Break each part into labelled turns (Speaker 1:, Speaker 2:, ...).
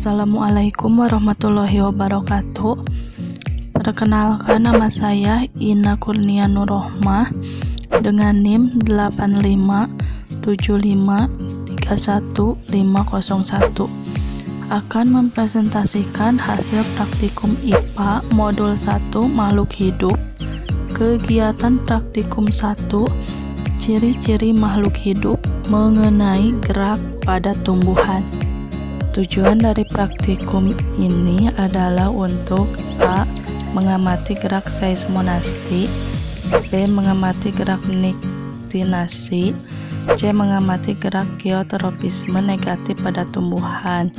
Speaker 1: Assalamualaikum warahmatullahi wabarakatuh. Perkenalkan, nama saya Ina Kurnia Nurrohmah dengan NIM 857531501 akan mempresentasikan hasil praktikum IPA Modul 1 Makhluk Hidup. Kegiatan praktikum 1, ciri-ciri makhluk hidup mengenai gerak pada tumbuhan. Tujuan dari praktikum ini adalah untuk A. mengamati gerak seismonasti, B. mengamati gerak niktinasi, C. mengamati gerak geotropisme negatif pada tumbuhan.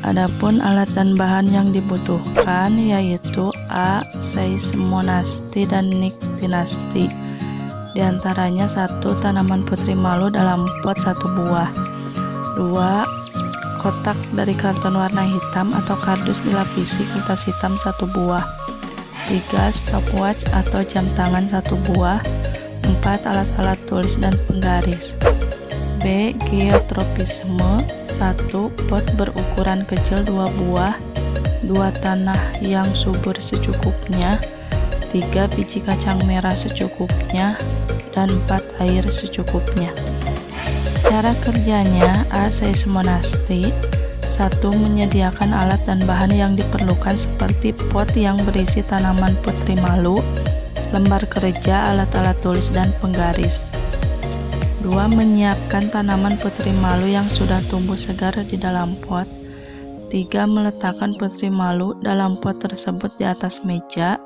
Speaker 1: Adapun alat dan bahan yang dibutuhkan yaitu A. seismonasti dan niktinasti. Di antaranya 1. tanaman putri malu dalam pot 1 buah, 2. kotak dari karton warna hitam atau kardus dilapisi kertas hitam 1 buah, 3. stopwatch atau jam tangan 1 buah, 4. alat-alat tulis dan penggaris. B. geotropisme 1. pot berukuran kecil 2 buah, 2. tanah yang subur secukupnya, 3. biji kacang merah secukupnya, dan 4. air secukupnya. Cara kerjanya: A. seismonasti 1. menyediakan alat dan bahan yang diperlukan seperti pot yang berisi tanaman putri malu, lembar kerja, alat-alat tulis dan penggaris. 2. menyiapkan tanaman putri malu yang sudah tumbuh segar di dalam pot. 3. meletakkan putri malu dalam pot tersebut di atas meja,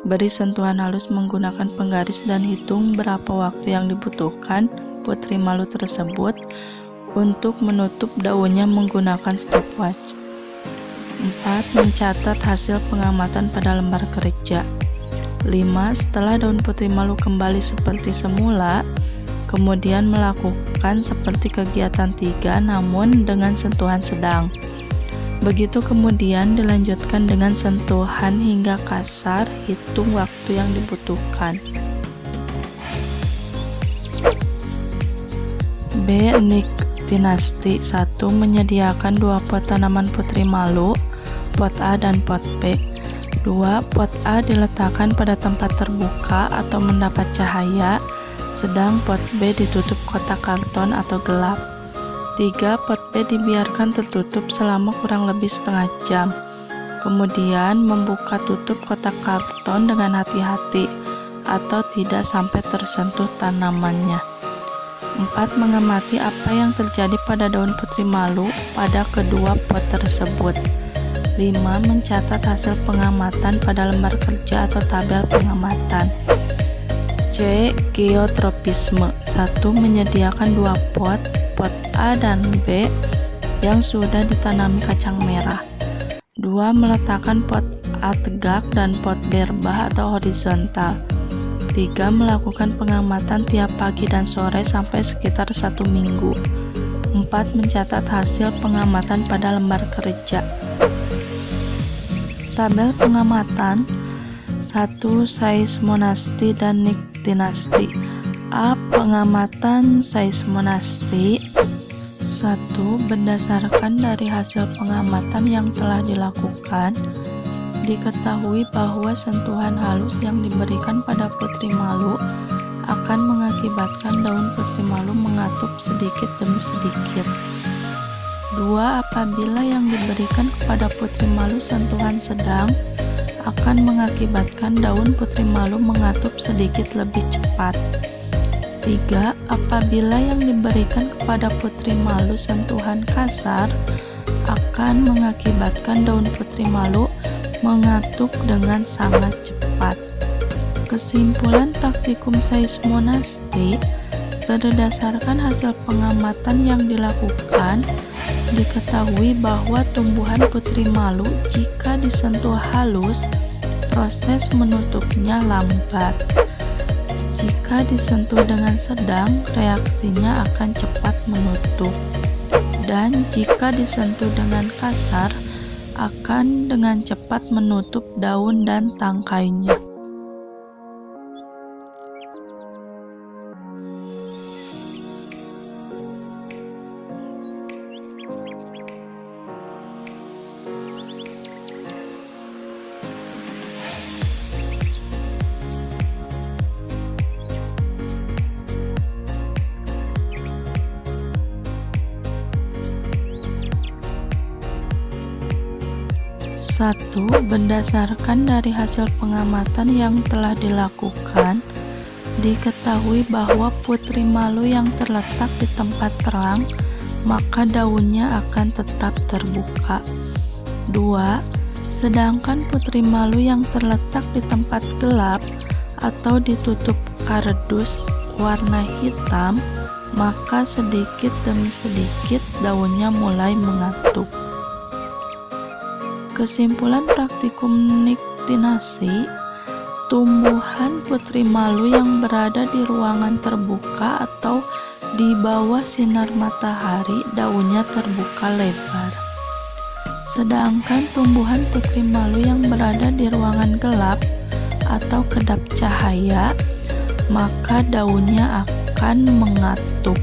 Speaker 1: beri sentuhan halus menggunakan penggaris dan hitung berapa waktu yang dibutuhkan putri malu tersebut untuk menutup daunnya menggunakan stopwatch. 4. mencatat hasil pengamatan pada lembar kerja. 5. setelah daun putri malu kembali seperti semula, kemudian melakukan seperti kegiatan 3 namun dengan sentuhan sedang. Begitu kemudian dilanjutkan dengan sentuhan hingga kasar, hitung waktu yang dibutuhkan. B. niktinasti 1. menyediakan 2 pot tanaman putri malu, pot A dan pot B. 2. pot A diletakkan pada tempat terbuka atau mendapat cahaya, sedang pot B ditutup kotak karton atau gelap. 3. pot B dibiarkan tertutup selama kurang lebih setengah jam. Kemudian membuka tutup kotak karton dengan hati-hati atau tidak sampai tersentuh tanamannya. 4. mengamati apa yang terjadi pada daun putri malu pada kedua pot tersebut. 5. mencatat hasil pengamatan pada lembar kerja atau tabel pengamatan. C. geotropisme 1. menyediakan 2 pot A dan B yang sudah ditanami kacang merah. 2. meletakkan pot A tegak dan pot B rebah atau horizontal. 3. melakukan pengamatan tiap pagi dan sore sampai sekitar 1 minggu. 4. mencatat hasil pengamatan pada lembar kerja. Tabel pengamatan: 1. seismonasti dan niktinasti. A. pengamatan seismonasti 1. berdasarkan dari hasil pengamatan yang telah dilakukan, diketahui bahwa sentuhan halus yang diberikan pada putri malu akan mengakibatkan daun putri malu mengatup sedikit demi sedikit. 2. apabila yang diberikan kepada putri malu sentuhan sedang, akan mengakibatkan daun putri malu mengatup sedikit lebih cepat. 3. apabila yang diberikan kepada putri malu sentuhan kasar, akan mengakibatkan daun putri malu mengatup dengan sangat cepat. Kesimpulan praktikum seismonasti: berdasarkan hasil pengamatan yang dilakukan, diketahui bahwa tumbuhan putri malu jika disentuh halus, proses menutupnya lambat. Jika disentuh dengan sedang, reaksinya akan cepat menutup. Dan jika disentuh dengan kasar, akan dengan cepat menutup daun dan tangkainya. 1. Berdasarkan dari hasil pengamatan yang telah dilakukan, diketahui bahwa putri malu yang terletak di tempat terang, maka daunnya akan tetap terbuka. 2. Sedangkan putri malu yang terletak di tempat gelap atau ditutup kardus warna hitam, maka sedikit demi sedikit daunnya mulai mengantuk. Kesimpulan praktikum niktinasi, tumbuhan putri malu yang berada di ruangan terbuka atau di bawah sinar matahari daunnya terbuka lebar. Sedangkan tumbuhan putri malu yang berada di ruangan gelap atau kedap cahaya, maka daunnya akan mengantuk.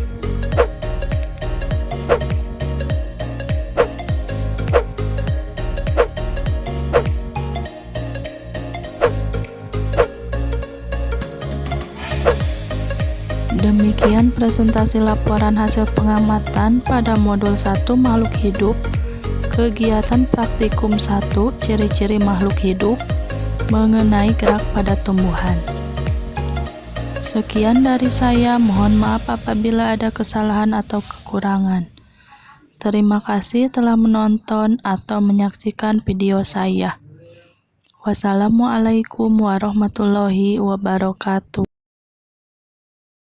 Speaker 1: Demikian presentasi laporan hasil pengamatan pada modul 1 makhluk hidup, kegiatan praktikum 1 ciri-ciri makhluk hidup mengenai gerak pada tumbuhan. Sekian dari saya, mohon maaf apabila ada kesalahan atau kekurangan. Terima kasih telah menonton atau menyaksikan video saya. Wassalamualaikum warahmatullahi wabarakatuh.